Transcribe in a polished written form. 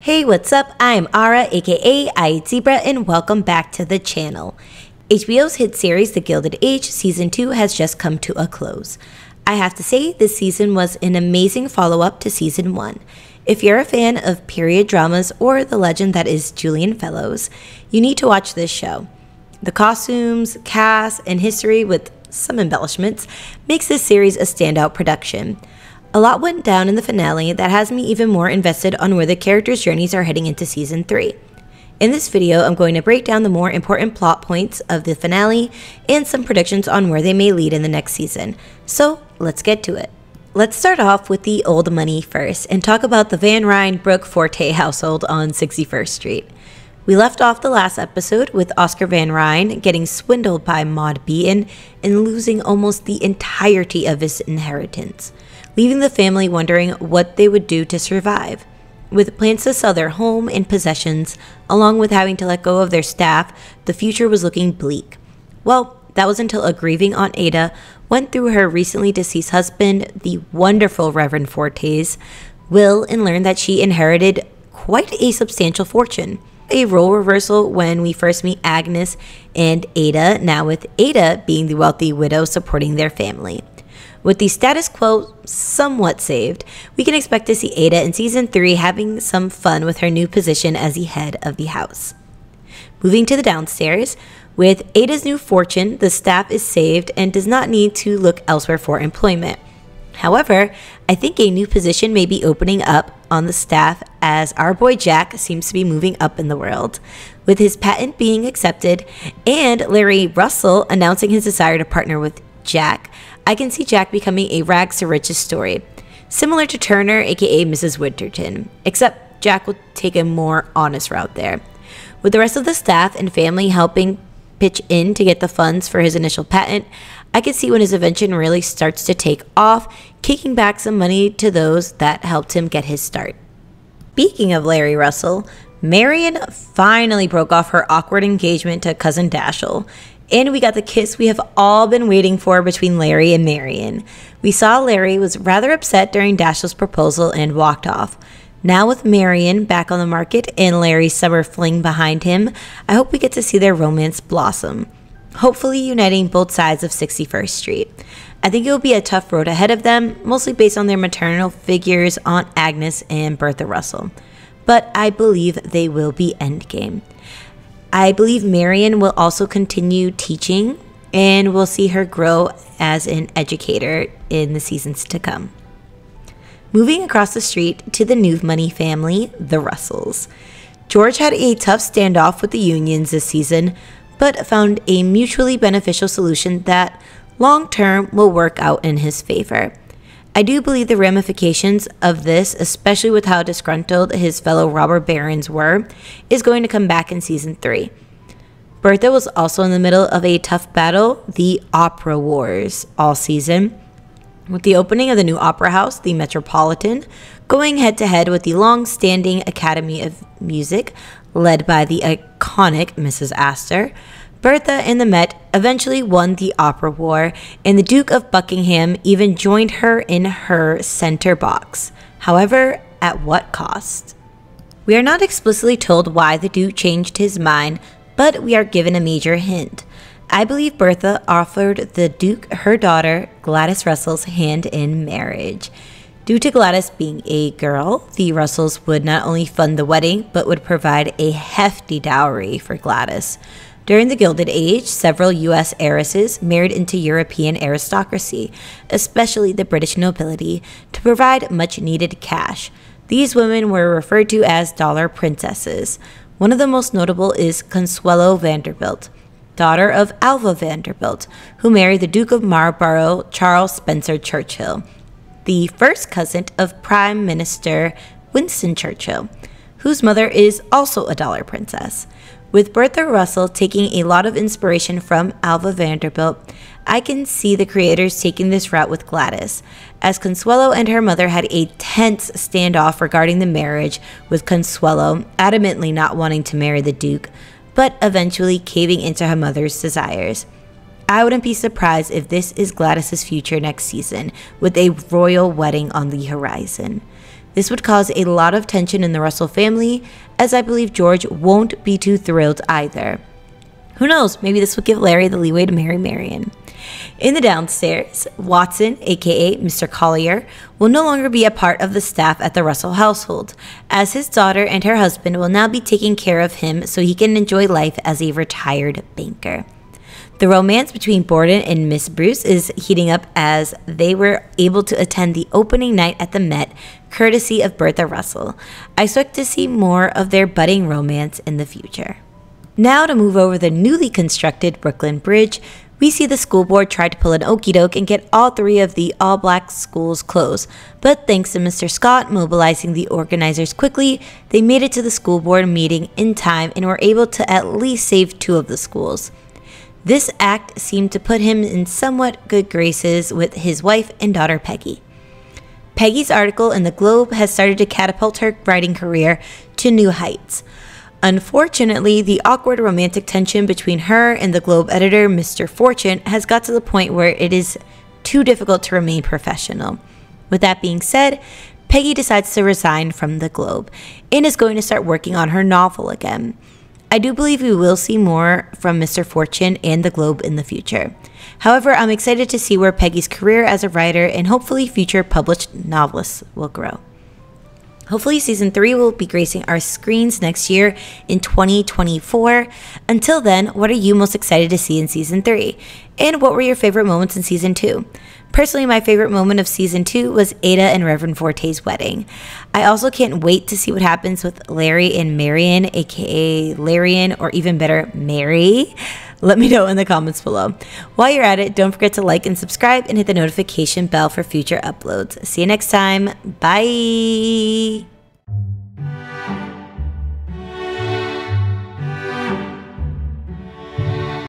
Hey, what's up? I'm Ara, aka I Eat Zebra, and welcome back to the channel. HBO's hit series The Gilded Age Season 2 has just come to a close. I have to say, this season was an amazing follow-up to Season 1. If you're a fan of period dramas or the legend that is Julian Fellowes, you need to watch this show. The costumes, cast, and history, with some embellishments, makes this series a standout production. A lot went down in the finale that has me even more invested on where the characters' journeys are heading into Season 3. In this video, I'm going to break down the more important plot points of the finale and some predictions on where they may lead in the next season. So, let's get to it. Let's start off with the old money first and talk about the Van Ryn Brooke Forte household on 61st Street. We left off the last episode with Oscar Van Ryn getting swindled by Maud Beaton and losing almost the entirety of his inheritance, leaving the family wondering what they would do to survive. With plans to sell their home and possessions, along with having to let go of their staff, the future was looking bleak. Well, that was until a grieving Aunt Ada went through her recently deceased husband, the wonderful Reverend Forte's will, and learned that she inherited quite a substantial fortune. A role reversal when we first meet Agnes and Ada, now with Ada being the wealthy widow supporting their family. With the status quo somewhat saved, we can expect to see Ada in Season 3 having some fun with her new position as the head of the house. Moving to the downstairs, with Ada's new fortune, the staff is saved and does not need to look elsewhere for employment. However, I think a new position may be opening up on the staff as our boy Jack seems to be moving up in the world. With his patent being accepted and Larry Russell announcing his desire to partner with Jack, I can see Jack becoming a rags to riches story, similar to Turner, aka Mrs. Winterton, except Jack will take a more honest route there. With the rest of the staff and family helping pitch in to get the funds for his initial patent, I can see when his invention really starts to take off, kicking back some money to those that helped him get his start. Speaking of Larry Russell, Marion finally broke off her awkward engagement to cousin Dashiell, and we got the kiss we have all been waiting for between Larry and Marion. We saw Larry was rather upset during Dashiell's proposal and walked off. Now with Marion back on the market and Larry's summer fling behind him, I hope we get to see their romance blossom, hopefully uniting both sides of 61st Street. I think it will be a tough road ahead of them, mostly based on their maternal figures, Aunt Agnes and Bertha Russell. But I believe they will be endgame. I believe Marion will also continue teaching, and we'll see her grow as an educator in the seasons to come. Moving across the street to the new money family, the Russells. George had a tough standoff with the unions this season, but found a mutually beneficial solution that long-term will work out in his favor. I do believe the ramifications of this, especially with how disgruntled his fellow robber barons were, is going to come back in Season 3. Bertha was also in the middle of a tough battle, the Opera Wars, all season, with the opening of the new opera house, the Metropolitan, going head-to-head with the long-standing Academy of Music, led by the iconic Mrs. Astor. Bertha and the Met eventually won the opera war, and the Duke of Buckingham even joined her in her center box. However, at what cost? We are not explicitly told why the Duke changed his mind, but we are given a major hint. I believe Bertha offered the Duke her daughter, Gladys Russell's hand in marriage. Due to Gladys being a girl, the Russells would not only fund the wedding, but would provide a hefty dowry for Gladys. During the Gilded Age, several U.S. heiresses married into European aristocracy, especially the British nobility, to provide much-needed cash. These women were referred to as dollar princesses. One of the most notable is Consuelo Vanderbilt, daughter of Alva Vanderbilt, who married the Duke of Marlborough, Charles Spencer Churchill, the first cousin of Prime Minister Winston Churchill, whose mother is also a dollar princess. With Bertha Russell taking a lot of inspiration from Alva Vanderbilt, I can see the creators taking this route with Gladys, as Consuelo and her mother had a tense standoff regarding the marriage, with Consuelo adamantly not wanting to marry the Duke, but eventually caving into her mother's desires. I wouldn't be surprised if this is Gladys's future next season, with a royal wedding on the horizon. This would cause a lot of tension in the Russell family, as I believe George won't be too thrilled either. Who knows, maybe this will give Larry the leeway to marry Marion. In the downstairs, Watson, aka Mr. Collier, will no longer be a part of the staff at the Russell household, as his daughter and her husband will now be taking care of him so he can enjoy life as a retired banker. The romance between Borden and Miss Bruce is heating up as they were able to attend the opening night at the Met, courtesy of Bertha Russell. I expect to see more of their budding romance in the future. Now to move over the newly constructed Brooklyn Bridge, we see the school board try to pull an okey doke and get all 3 of the all-black schools closed, but thanks to Mr. Scott mobilizing the organizers quickly, they made it to the school board meeting in time and were able to at least save 2 of the schools. This act seemed to put him in somewhat good graces with his wife and daughter Peggy. Peggy's article in the Globe has started to catapult her writing career to new heights. Unfortunately, the awkward romantic tension between her and the Globe editor, Mr. Fortune, has got to the point where it is too difficult to remain professional. With that being said, Peggy decides to resign from the Globe and is going to start working on her novel again. I do believe we will see more from Mr. Fortune and the Globe in the future. However, I'm excited to see where Peggy's career as a writer and hopefully future published novelists will grow. Hopefully season 3 will be gracing our screens next year in 2024. Until then, what are you most excited to see in season 3? And what were your favorite moments in season 2? Personally, my favorite moment of season 2 was Ada and Reverend Forte's wedding. I also can't wait to see what happens with Larry and Marion, aka Larian, or even better, Mary. Let me know in the comments below. While you're at it, don't forget to like and subscribe and hit the notification bell for future uploads. See you next time. Bye!